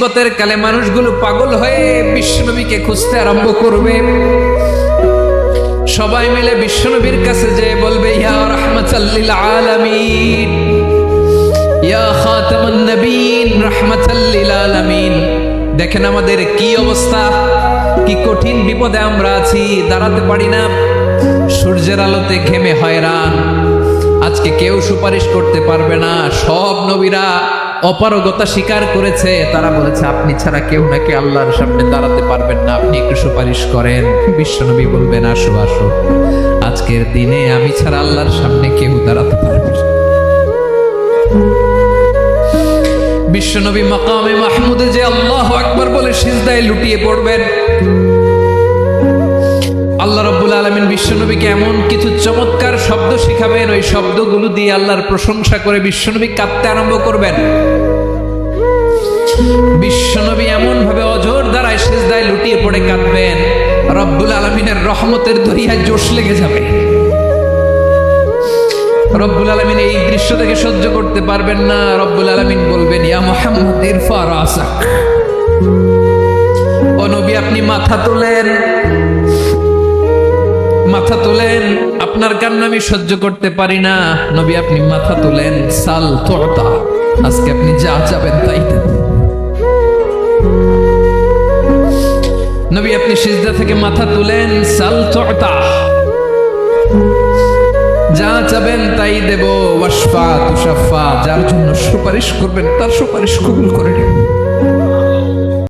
কিয়ামতের কালে মানুষগুলো পাগল হয়ে বিশ্বনবীকে খুঁজতে আরম্ভ করবে। সবাই মিলে বিশ্বনবীর কাছে যেয়ে বলবে, ইয়া রাহমাতাল লিল আলামিন, ইয়া খাতামান নবীন, রাহমাতাল লিল আলামিন। দেখেন আমাদের কি অবস্থা, কি কঠিন বিপদে আমরা আছি, দাঁড়াতে পারি না, সূর্যের আলোতে ঘেমে হয়রান। আজকে কেউ সুপারিশ করতে পারবে না। সব নবীরা অপারগতা স্বীকার করেছে, তারা বলেছে আপনি ছাড়া কেউ নাকি আল্লাহর সামনে দাঁড়াতে পারবেন না, আপনি একটু সুপারিশ করেন। বিশ্বনবী বলবেন, আসো আসো, আজকের দিনে আমি ছাড়া আল্লাহর সামনে কেউ দাঁড়াতে পারবে না। বিশ্বনবী মাকামে মাহমুদে যে আল্লাহু আকবার বলে সিজদায় লুটিয়ে পড়বেন। আল্লাহ রাব্বুল আলামিন বিশ্বনবীকে এমন কিছু চমৎকার শব্দ শিখাবেন, ওই শব্দগুলো দিয়ে আল্লাহর প্রশংসা করে বিশ্বনবী কাঁদতে আরম্ভ করবেন। বিশ্বনবী এমন ভাবে অজর দ্বারায় সিজদায় লুটিয়ে পড়ে কাঁদবেন, রব্বুল আলামিনের রহমতের দরিয়ায় জোশ লেগে যাবে। রব্বুল আলামিন এই দৃশ্য থেকে সহ্য করতে পারবেন না। রব্বুল আলামিন বলবেন, ইয়া মুহাম্মদ ইরফা রাসাক, ও নবী আপনি মাথা তোলেন, মাথা তোলেন, আপনার কান্না আমি সহ্য করতে পারি না। নবী আপনি মাথা তোলেন, সাল তুতা, আজকে আপনি যা চাবেন তাই দেন। নবী আপনি সিজদা থেকে মাথা তুলেন, সাল তুতা, যা চাবেন তাই দেব। ওয়াশফা তুশাফা, যার জন্য সুপারিশ করবেন তার সুপারিশ কবুল করে নেব।